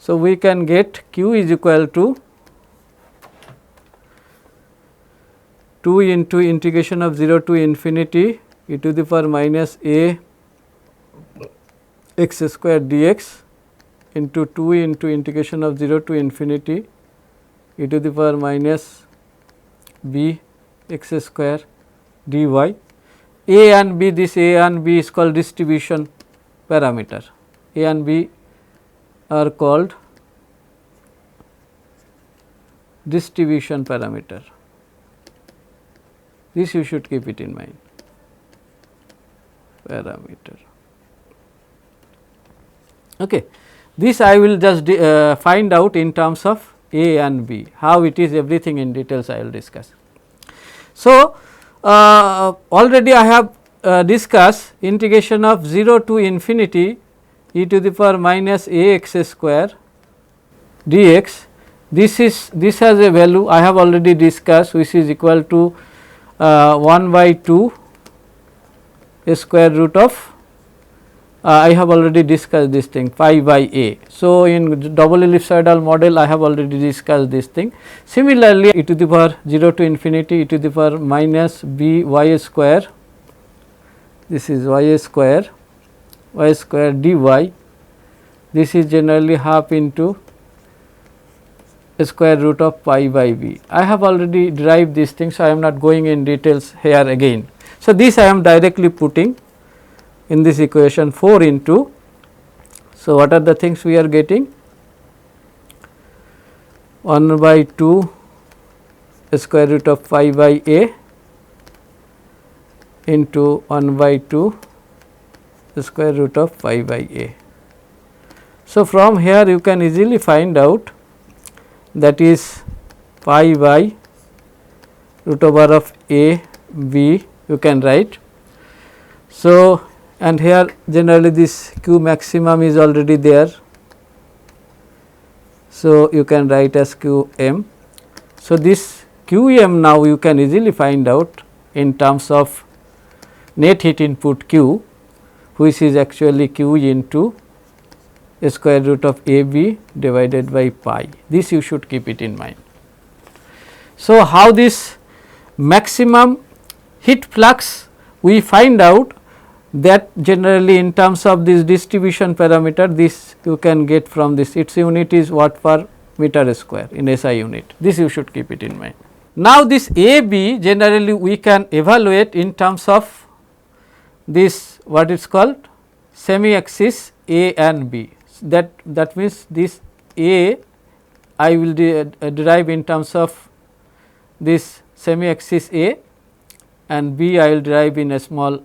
So, we can get q is equal to 2 into integration of 0 to infinity e to the power minus a x square dx into 2 into integration of 0 to infinity e to the power minus b x square dy. A and b, this a and b is called distribution parameter. A and b are called distribution parameter. This you should keep it in mind, parameter. Okay. This I will just find out in terms of A and B, how it is, everything in details I will discuss. So, already I have discussed integration of 0 to infinity e to the power minus a x square dx. This has a value I have already discussed, which is equal to 1 by 2 square root of I have already discussed this thing pi by a. So, in double ellipsoidal model I have already discussed this thing. Similarly, e to the power 0 to infinity e to the power minus b y square, this is y square dy, this is generally half into square root of pi by b. I have already derived this thing, so I am not going in details here again. So, this I am directly putting in this equation 4 into. So, what are the things we are getting? 1 by 2 square root of pi by a into 1 by 2 square root of pi by a. So, from here you can easily find out, that is pi by root over of a b you can write. So, and here generally this q maximum is already there. So, you can write as q m. So, this q m now you can easily find out in terms of net heat input q, which is actually q into square root of a b divided by pi. This you should keep it in mind. So, how this maximum heat flux we find out, that generally in terms of this distribution parameter, this you can get from this, its unit is watt per meter square in SI unit. This you should keep it in mind. Now, this A B generally we can evaluate in terms of this, what is called semi axis A and B. That means this A I will derive in terms of this semi axis A, and B I will derive in a small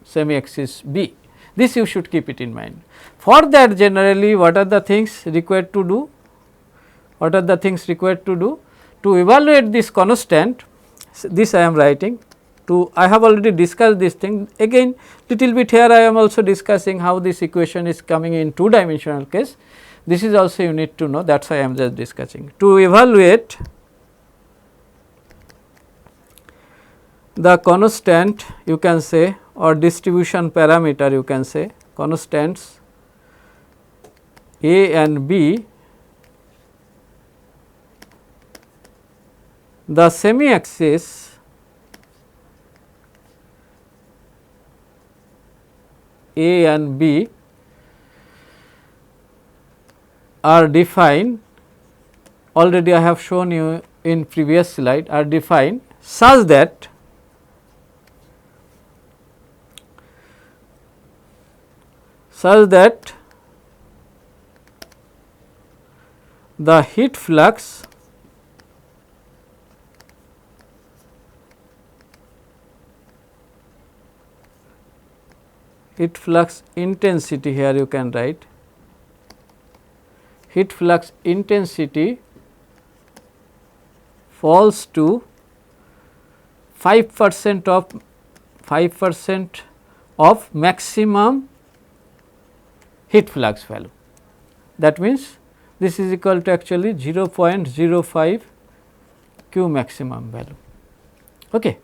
semi axis B. This you should keep it in mind. For that, generally what are the things required to do? What are the things required to do? To evaluate this constant, this I am writing. I have already discussed this thing, again little bit here I am also discussing how this equation is coming in 2 dimensional case. This is also you need to know, that is why I am just discussing. To evaluate the constant, you can say, or distribution parameter, you can say, constants A and B, the semi axis A and B are defined, already I have shown you in previous slide, are defined such that the heat flux intensity, here you can write heat flux intensity falls to 5% of maximum heat flux value. That means, this is equal to actually 0.05 q maximum value. Okay.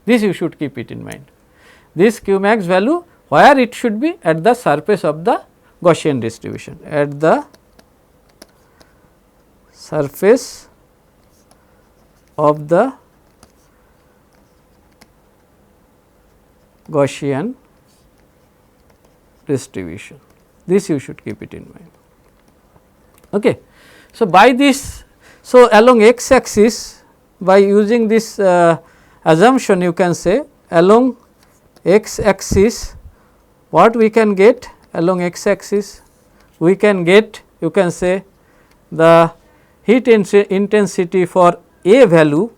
This you should keep it in mind. This q max value, where it should be? At the surface of the Gaussian distribution, at the surface of the Gaussian distribution. This you should keep it in mind. Okay. So, by this, so along x axis, by using this assumption, you can say along x axis what we can get along x axis, we can get, you can say, the heat intensity for A value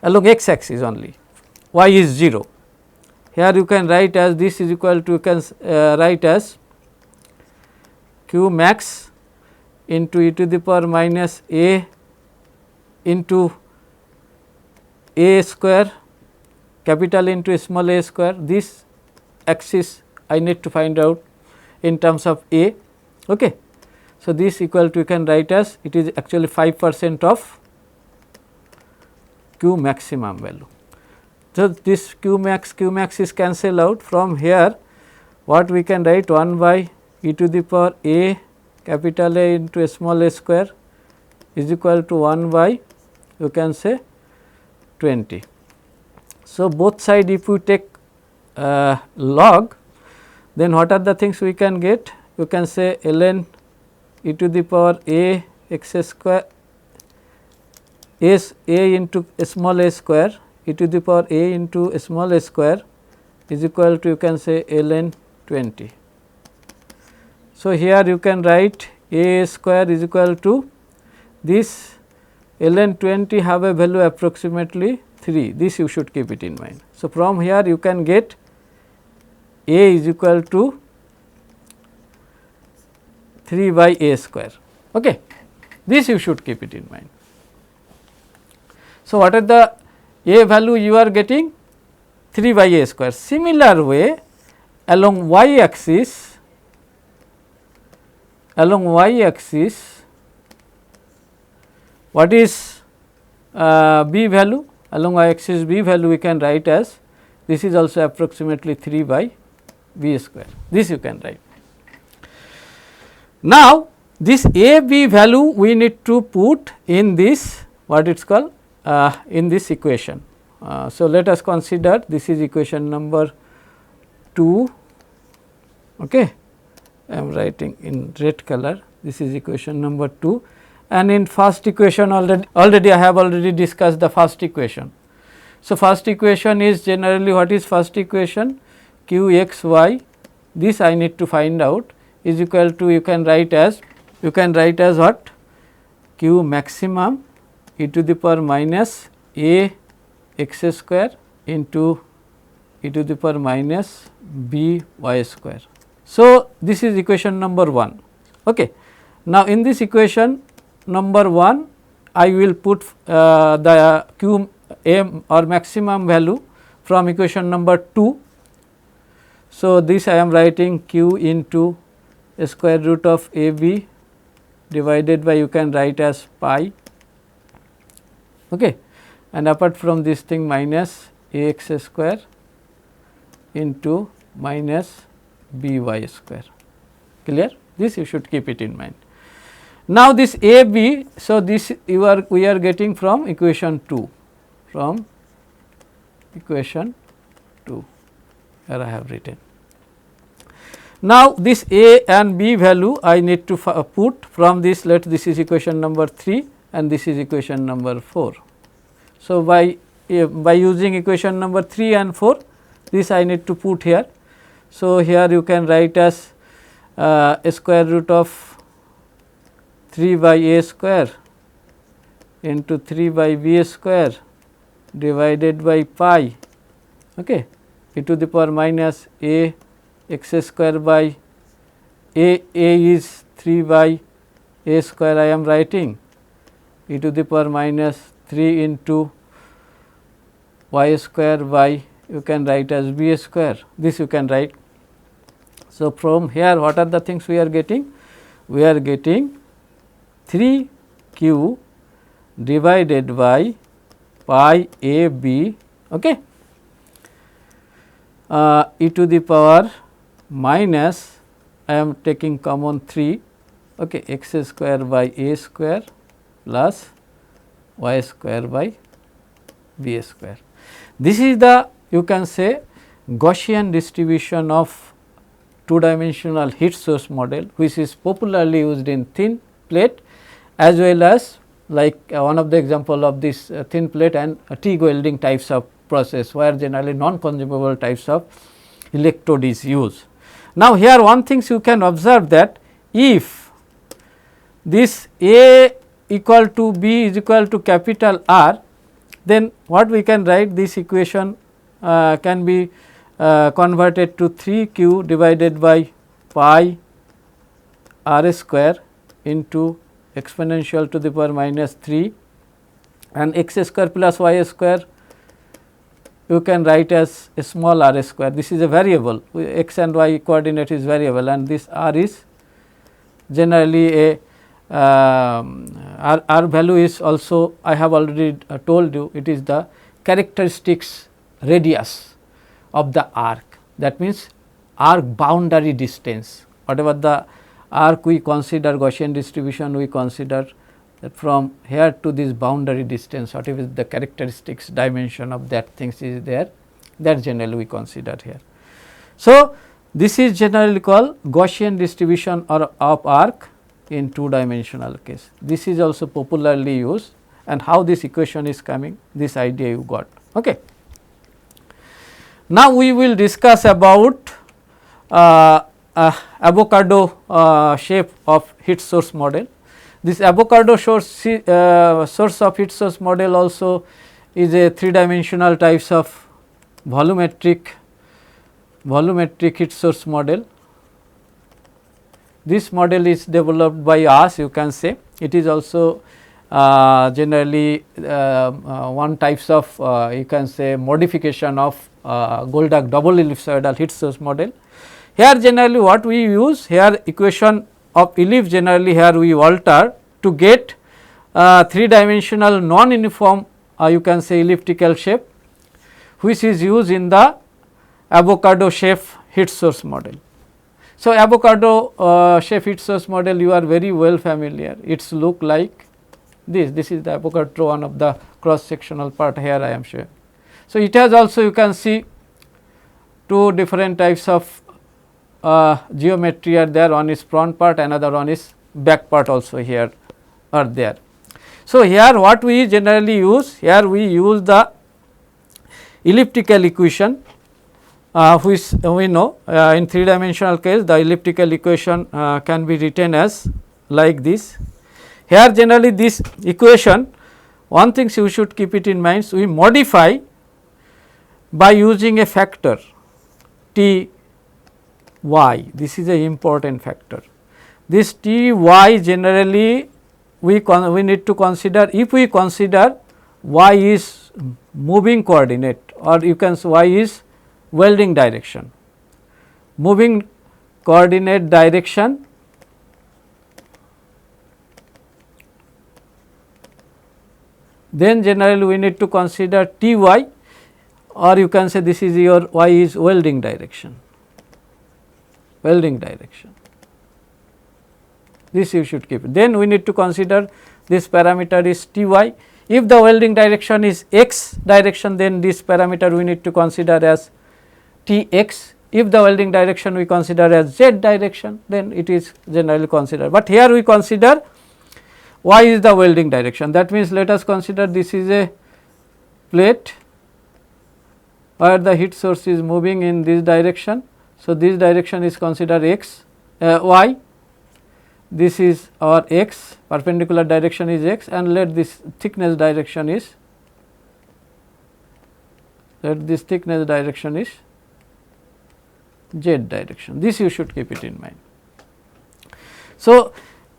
along x axis only, y is 0. Here you can write as this is equal to, you can write as q max into e to the power minus a into a square, capital into small a square. This axis I need to find out in terms of a. Okay. So, this equal to, you can write as, it is actually 5% of q maximum value. So, this q max is cancelled out. From here what we can write, 1 by e to the power a capital A into a small a square is equal to 1 by, you can say, 20. So, both side if we take log, then what are the things we can get? You can say ln e to the power a x square is a into a small a square e to the power a into a small a square is equal to, you can say, ln 20. So, here you can write a square is equal to this ln 20 have a value approximately 3, this you should keep it in mind. So, from here you can get a is equal to 3 by a square. Okay. This you should keep it in mind. So, what are the a value you are getting? 3 by a square. Similar way, along y axis, what is b value? Along y axis b value we can write as, this is also approximately 3 by b square, this you can write. Now, this a b value we need to put in this, what it is called, in this equation. So, let us consider this is equation number 2. Okay. I am writing in red color, this is equation number 2, and in first equation already I have already discussed the first equation. So, first equation is generally, what is first equation? Q x y, this I need to find out, is equal to, you can write as what? Q maximum e to the power minus a x square into e to the power minus b y square. So, this is equation number 1. Okay. Now, in this equation number 1, I will put the q m or maximum value from equation number 2. So, this I am writing q into square root of a b divided by, you can write as pi, okay, and apart from this thing minus a x square into minus b y square, clear. This you should keep it in mind. Now, this a b, so this we are getting from equation 2, from equation 2 here I have written. Now, this a and b value I need to put from this, this is equation number 3 and this is equation number 4. So, by using equation number 3 and 4, this I need to put here. So, here you can write as a square root of 3 by a square into 3 by b square divided by pi, okay, e to the power minus a x square by a is 3 by a square I am writing, e to the power minus 3 into y square by, you can write as b square, this you can write. So, from here what are the things we are getting? We are getting 3 q divided by pi a b, okay, e to the power minus, I am taking common 3 okay, x square by a square plus y square by b square. This is the, you can say, Gaussian distribution of two dimensional heat source model, which is popularly used in thin plate as well as like one of the example of this thin plate and TIG welding types of process, where generally non-consumable types of electrode is used. Now, here one things you can observe that if this A equal to B is equal to capital R, then what we can write, this equation can be converted to 3q divided by pi r square into exponential to the power minus 3 and x square plus y square you can write as a small r square. This is a variable, x and y coordinate is variable, and this r is generally a r value is also, I have already told you, it is the characteristics radius of the arc. That means arc boundary distance, whatever the arc we consider, Gaussian distribution we consider, that from here to this boundary distance, whatever is the characteristics dimension of that things is there, that generally we consider here. So, this is generally called Gaussian distribution or of arc in two dimensional case. This is also popularly used, and how this equation is coming, this idea you got. Okay. Now, we will discuss about avocado shape of heat source model. This avocado source of heat source model also is a three dimensional types of volumetric heat source model. This model is developed by us, you can say. It is also generally one types of you can say modification of Goldach double ellipsoidal heat source model. Here generally what we use, here equation of ellipse generally here we alter to get three dimensional non uniform you can say elliptical shape, which is used in the avocado shape heat source model. So, avocado shape heat source model you are very well familiar, it's look like this is the avocado, one of the cross sectional part here I am showing. So, it has also you can see two different types of geometry are there, one is front part, another one is back part also here are there. So, here what we generally use, here we use the elliptical equation which we know in three dimensional case the elliptical equation can be written as like this. Here generally this equation, one thing you should keep it in mind, we modify by using a factor T y, this is a important factor. This T y generally we need to consider, if we consider y is moving coordinate or you can say y is welding direction, moving coordinate direction then generally we need to consider T y, or you can say this is your y is welding direction, this you should keep. Then we need to consider this parameter is T y. If the welding direction is x direction, then this parameter we need to consider as T x. If the welding direction we consider as z direction, then it is generally considered. But here we consider y is the welding direction. That means, let us consider this is a plate where the heat source is moving in this direction. So, this direction is considered x y, this is our x, perpendicular direction is x, and let this thickness direction is z direction. This you should keep it in mind. So,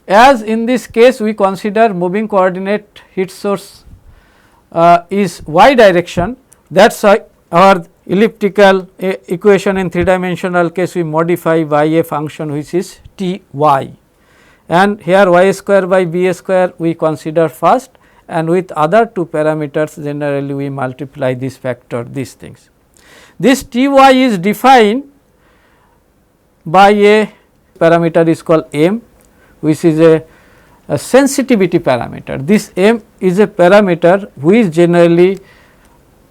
as in this case we consider moving coordinate heat source is y direction, that is why our elliptical equation in three dimensional case we modify by a function which is T y, and here y square by b square we consider first, and with other two parameters generally we multiply this factor, these things. This T y is defined by a parameter is called m, which is a sensitivity parameter. This m is a parameter which generally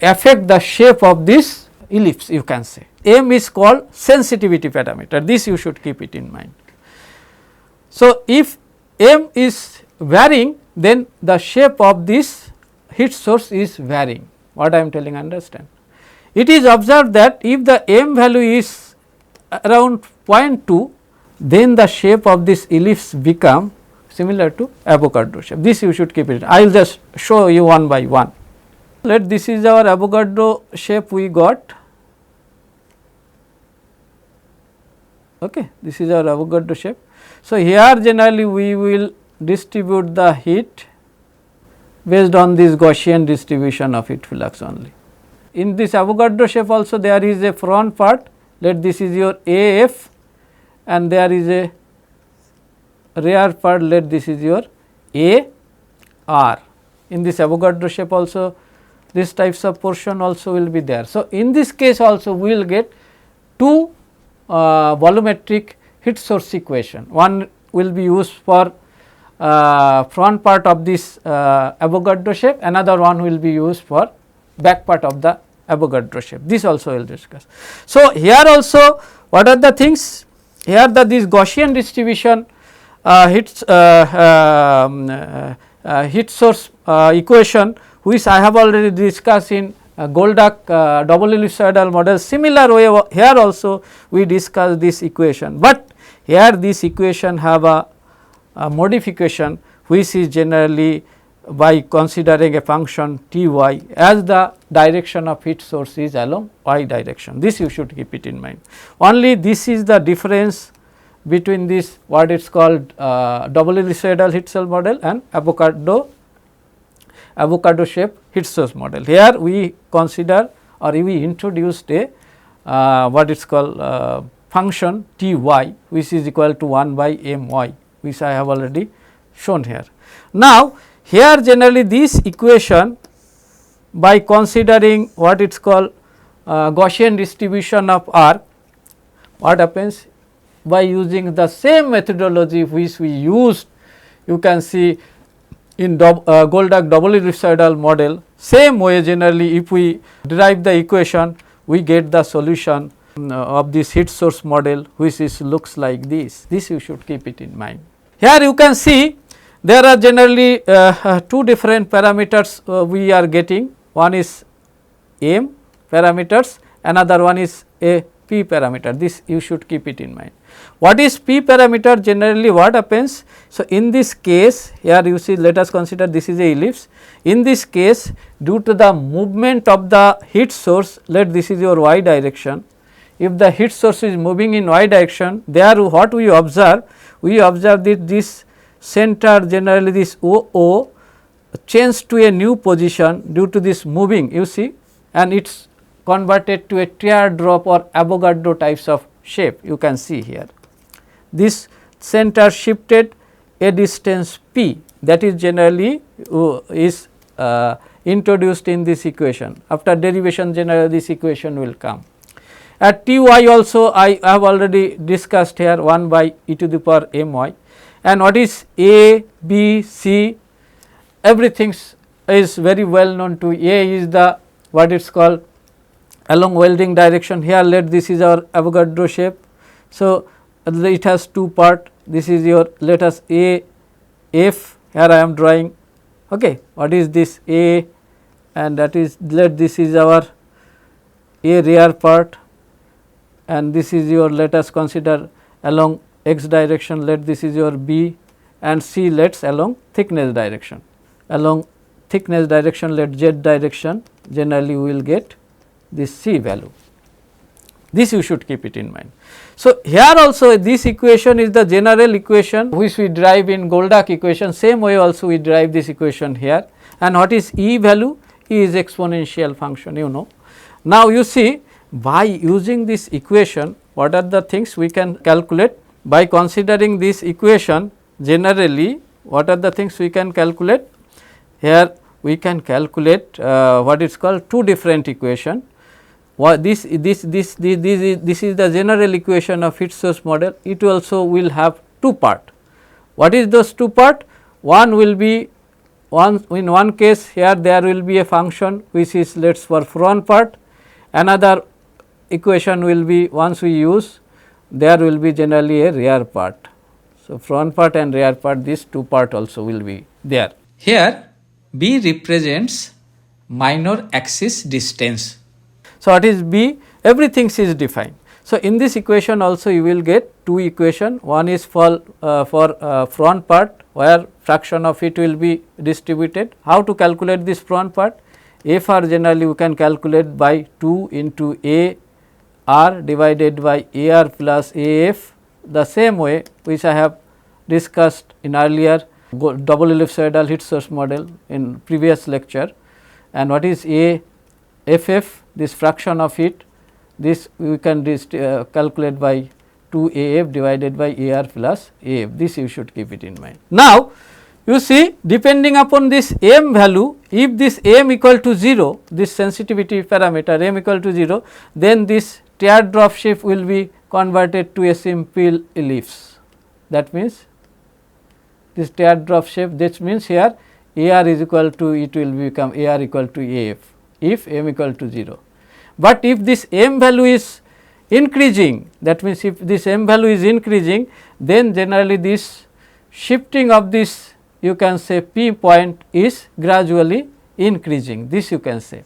affect the shape of this ellipse, you can say. M is called sensitivity parameter, this you should keep it in mind. So, if m is varying, then the shape of this heat source is varying, what I am telling, understand. It is observed that if the m value is around 0.2, then the shape of this ellipse become similar to Avogadro shape. This you should keep it. I will just show you one by one. Let this is our Avogadro shape we got. Okay, this is our Avogadro shape. So, here generally we will distribute the heat based on this Gaussian distribution of heat flux only. In this Avogadro shape also there is a front part, let this is your AF, and there is a rear part, let this is your AR. In this Avogadro shape also this types of portion also will be there. So, in this case also we will get two volumetric heat source equation. One will be used for front part of this Avogadro shape, another one will be used for back part of the Avogadro shape. This also we will discuss. So, here also what are the things? Here this Gaussian distribution heat source equation, which I have already discussed in Goldach double ellipsoidal model. Similar way here also we discuss this equation, but here this equation have a modification which is generally by considering a function T y as the direction of heat source is along y direction. This you should keep it in mind. Only this is the difference between this what it is called double ellipsoidal heat cell model and Avogadro shape heat source model. Here we consider or we introduced a what is called function T y, which is equal to 1 by m y, which I have already shown here. Now, here generally this equation by considering what it is called Gaussian distribution of arc, what happens by using the same methodology which we used, you can see in Goldach double ellipsoidal model, same way generally if we derive the equation we get the solution of this heat source model, which is looks like this. This you should keep it in mind. Here you can see there are generally two different parameters we are getting, one is m parameters, another one is a p parameter. This you should keep it in mind. What is p parameter? Generally what happens? So, in this case here you see, let us consider this is a ellipse. In this case, due to the movement of the heat source, let this is your y direction. If the heat source is moving in y direction, there what we observe? We observe that this center generally this OO change to a new position due to this moving, you see, and it is converted to a teardrop or Avogadro types of shape, you can see here. This center shifted a distance p, that is generally is introduced in this equation. After derivation generally this equation will come. At T y also I have already discussed here 1 by e to the power m y, and what is A, B, C, everything is very well known to. A is the what it is called along welding direction. Here let this is our Avogadro shape. So, it has two part, this is your, let us A F, here I am drawing, okay. What is this A, and that is, let this is our A rear part, and this is your, let us consider along x direction, let this is your B, and C let us along thickness direction. Along thickness direction let z direction, generally we will get this C value. This you should keep it in mind. So, here also this equation is the general equation which we derive in Goldach equation, same way also we derive this equation here. And what is E value? E is exponential function, you know. Now, you see by using this equation what are the things we can calculate? By considering this equation generally what are the things we can calculate? Here we can calculate what is called two different equation. What this is the general equation of heat source model. It also will have two part. What is those two part? One will be in one case here there will be a function which is let us for front part, another equation will be once we use there will be generally a rear part. So, front part and rear part, these two part also will be there. Here B represents minor axis distance. So, what is B? Everything is defined. So, in this equation also you will get two equation, one is for front part where fraction of it will be distributed. How to calculate this front part? FR generally we can calculate by 2 into AR divided by AR plus AF, the same way which I have discussed in earlier double ellipsoidal heat source model in previous lecture. And what is AFF? This fraction of it, this we can calculate by 2 AF divided by AR plus AF, this you should keep it in mind. Now, you see depending upon this m value, if this m equal to 0, this sensitivity parameter m equal to 0, then this teardrop shape will be converted to a simple ellipse. That means, this teardrop shape, this means here AR is equal to, it will become AR equal to AF if m equal to 0. But if this m value is increasing, that means if this m value is increasing, then generally this shifting of this you can say P point is gradually increasing, this you can say.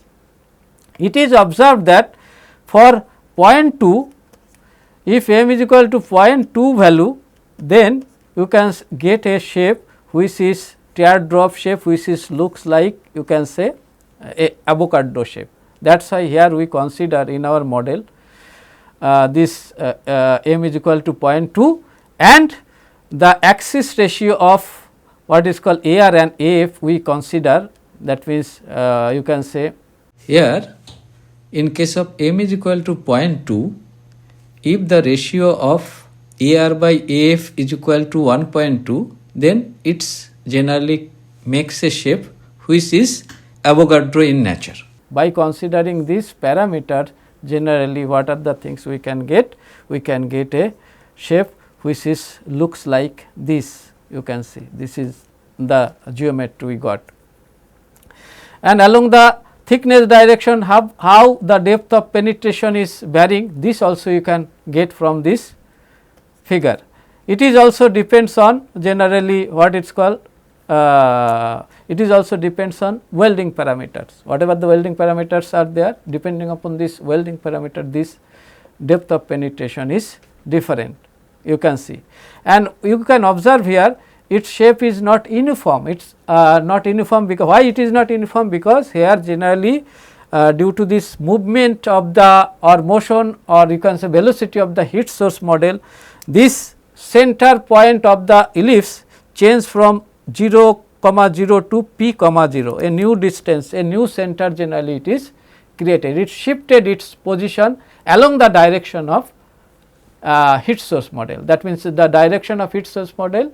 It is observed that for 0.2, if m is equal to 0.2 value, then you can get a shape which is teardrop shape, which is looks like you can say a avocado shape. That is why here we consider in our model this m is equal to 0.2 and the axis ratio of what is called AR and AF we consider, that means you can say here in case of m is equal to 0.2, if the ratio of AR by AF is equal to 1.2, then it generally makes a shape which is Avogadro in nature. By considering this parameter, generally what are the things we can get? We can get a shape which is looks like this, you can see this is the geometry we got. And along the thickness direction, how the depth of penetration is varying, this also you can get from this figure. It is also depends on generally what it is called, it is also depends on welding parameters. Whatever the welding parameters are there, depending upon this welding parameter, this depth of penetration is different, you can see. And you can observe here its shape is not uniform, it is not uniform because why it is not uniform? Because here generally due to this movement of the or motion or you can say velocity of the heat source model, this center point of the ellipse change from 0, 0 to P, 0, a new distance, a new center generally it is created. It shifted its position along the direction of heat source model. That means, the direction of heat source model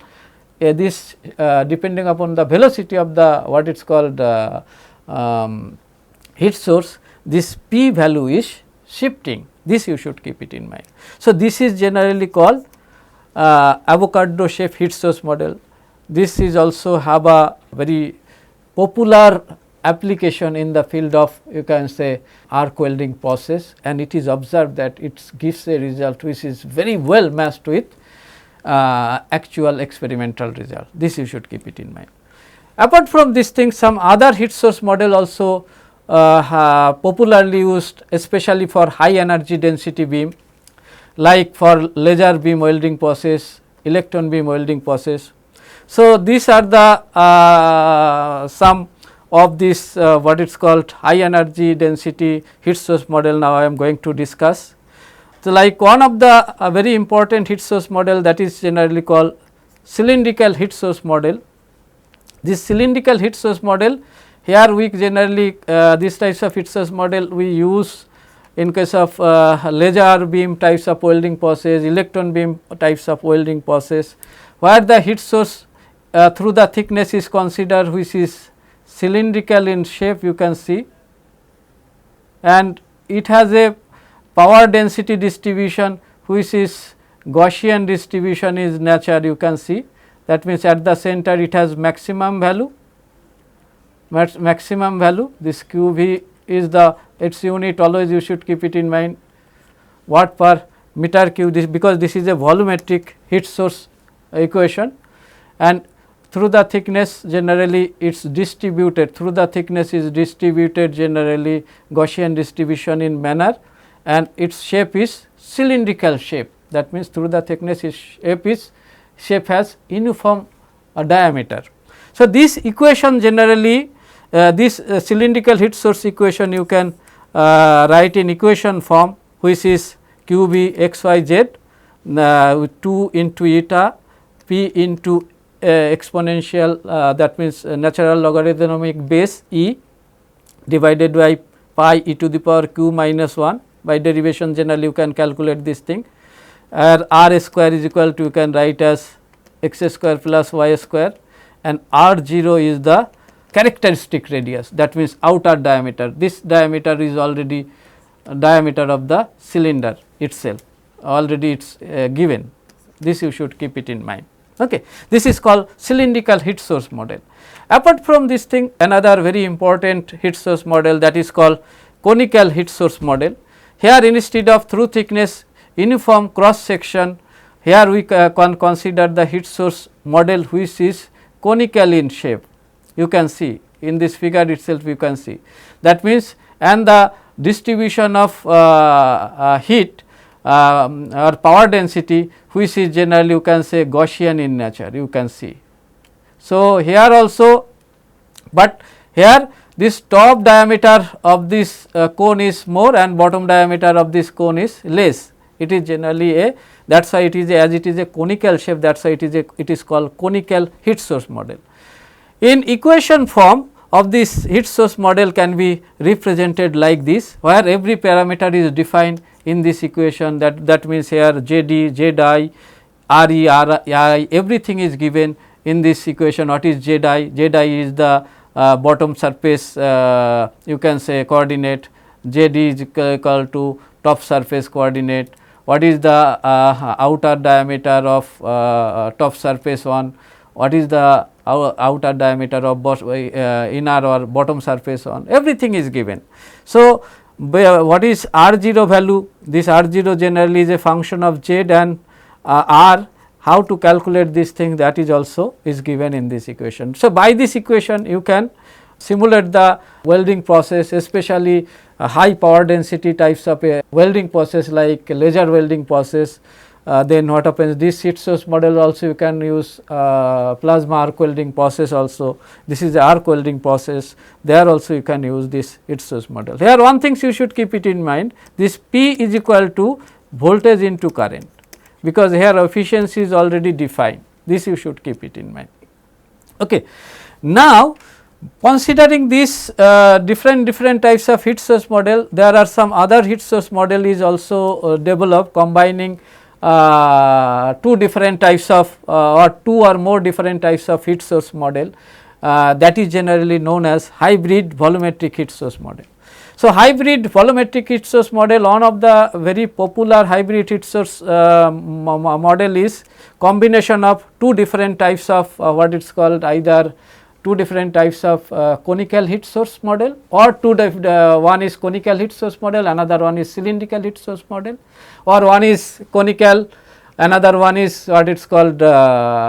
this depending upon the velocity of the what it is called heat source, this P value is shifting, this you should keep it in mind. So, this is generally called avocado shape heat source model. This is also have a very popular application in the field of you can say arc welding process, and it is observed that it gives a result which is very well matched with actual experimental result. This you should keep it in mind. Apart from this thing, some other heat source model also popularly used, especially for high energy density beam, like for laser beam welding process, electron beam welding process. So, these are the some of this what it is called high energy density heat source model. Now, I am going to discuss. So, like one of the very important heat source model, that is generally called cylindrical heat source model. This cylindrical heat source model, here we generally these types of heat source model we use in case of laser beam types of welding process, electron beam types of welding process, where the heat source through the thickness is considered which is cylindrical in shape, you can see, and it has a power density distribution which is Gaussian distribution is nature, you can see. that means at the center it has maximum value, this QV is the its unit, always you should keep it in mind, watt per meter cube, this because this is a volumetric heat source equation, and through the thickness generally it is distributed, through the thickness is distributed generally Gaussian distribution in manner, and its shape is cylindrical shape, that means through the thickness its shape has uniform diameter. So, this equation generally this cylindrical heat source equation you can write in equation form, which is QB XYZ with 2 into eta p into exponential that means natural logarithmic base e divided by pi e to the power q minus 1. By derivation generally you can calculate this thing, r square is equal to, you can write as x square plus y square, and r 0 is the characteristic radius, that means outer diameter. This diameter is already diameter of the cylinder itself, already it is given, this you should keep it in mind. Okay. This is called cylindrical heat source model. Apart from this thing, another very important heat source model, that is called conical heat source model. Here instead of through thickness uniform cross section, here we can consider the heat source model which is conical in shape. You can see in this figure itself, you can see, that means, and the distribution of heat or power density which is generally you can say Gaussian in nature, you can see. So, here also, but here this top diameter of this cone is more and bottom diameter of this cone is less. It is generally a, that is why it is a, as it is a conical shape, that is why it is called conical heat source model. In equation form of this heat source model can be represented like this, where every parameter is defined in this equation, that means here JD, JI, RE, RI, everything is given in this equation. What is JI? JI is the bottom surface you can say coordinate, JD is equal to top surface coordinate. What is the outer diameter of top surface 1? What is the outer diameter of inner or bottom surface 1? Everything is given. So, what is R 0 value? This R 0 generally is a function of Z and R. How to calculate this thing, that is also is given in this equation. So, by this equation you can simulate the welding process, especially high power density types of a welding process like laser welding process. Then what happens, this heat source model also you can use plasma arc welding process also, this is the arc welding process, there also you can use this heat source model. Here one thing you should keep it in mind, this P is equal to voltage into current, because here efficiency is already defined, this you should keep it in mind. Okay. Now, considering this different types of heat source model, there are some other heat source model is also developed combining two different types of or two or more different types of heat source model, that is generally known as hybrid volumetric heat source model. So, hybrid volumetric heat source model, one of the very popular hybrid heat source model is combination of two different types of what it is called, either two different types of conical heat source model, or one is conical heat source model, another one is cylindrical heat source model, or one is conical, another one is what it is called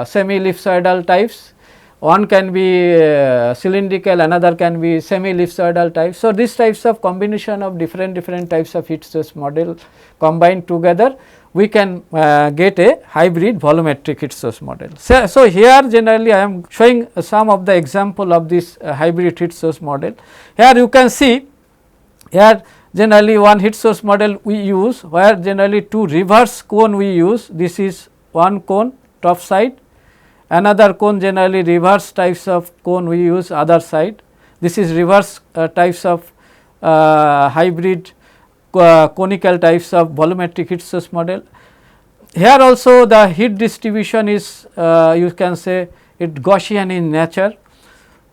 semi ellipsoidal types. One can be cylindrical, another can be semi ellipsoidal type. So, these types of combination of different types of heat source model combined together, we can get a hybrid volumetric heat source model. So, here generally I am showing some of the example of this hybrid heat source model. Here you can see, here generally one heat source model we use, where generally two reverse cone we use. This is one cone top side, another cone, generally reverse types of cone we use other side. This is reverse types of hybrid conical types of volumetric heat source model. Here also the heat distribution is you can say it Gaussian in nature,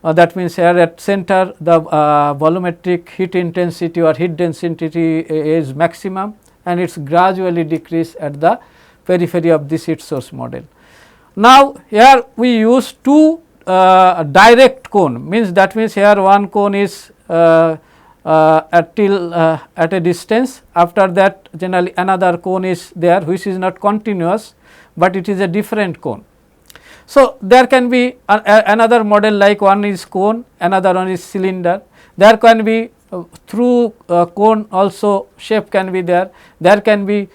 that means here at center the volumetric heat intensity or heat density is maximum, and it is gradually decrease at the periphery of this heat source model. Now, here we use two direct cone, means that means here one cone is at a distance, after that generally another cone is there which is not continuous, but it is a different cone. So, there can be another model like one is cone, another one is cylinder. There can be through cone also shape can be there. There can be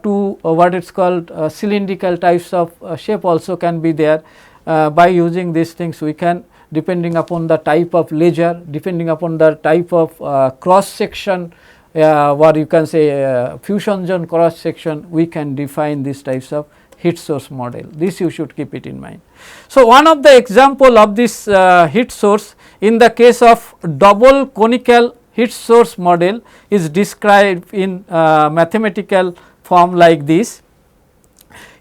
two what it is called cylindrical types of shape also can be there. By using these things we can, depending upon the type of laser, depending upon the type of cross section, what you can say fusion zone cross section, we can define these types of heat source model. This you should keep it in mind. So, one of the example of this heat source in the case of double conical heat source model is described in mathematical form like this.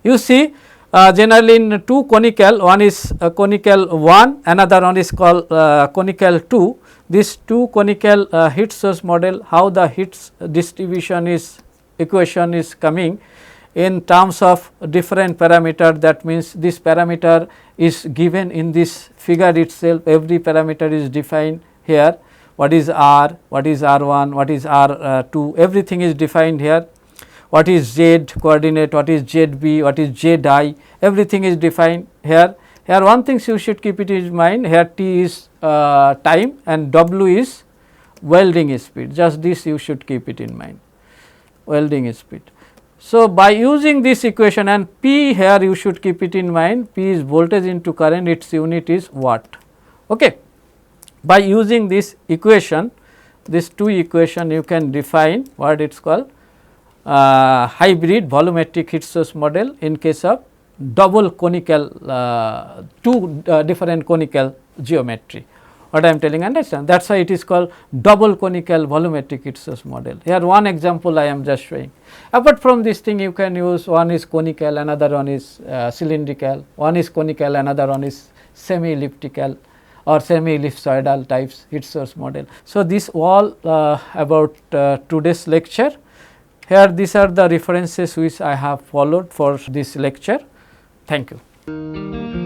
You see generally in two conical, one is conical 1, another one is called conical 2. This two conical heat source model, how the heat distribution is equation is coming in terms of different parameter. That means, this parameter is given in this figure itself, every parameter is defined here, what is R, what is R1, what is R2, everything is defined here, what is Z coordinate, what is ZB, what is Zi, everything is defined here. Here one thing you should keep it in mind, here T is time and W is welding speed, just this you should keep it in mind, welding speed. So, by using this equation and P here you should keep it in mind, P is voltage into current, its unit is watt. Okay. By using this equation, this two equation you can define what it is called hybrid volumetric heat source model in case of double conical two different conical geometry. What I am telling, understand, that is why it is called double conical volumetric heat source model. Here one example I am just showing. Apart from this thing you can use, one is conical, another one is cylindrical, one is conical, another one is semi elliptical or semi ellipsoidal types heat source model. So, this all about today's lecture. Here these are the references which I have followed for this lecture. Thank you.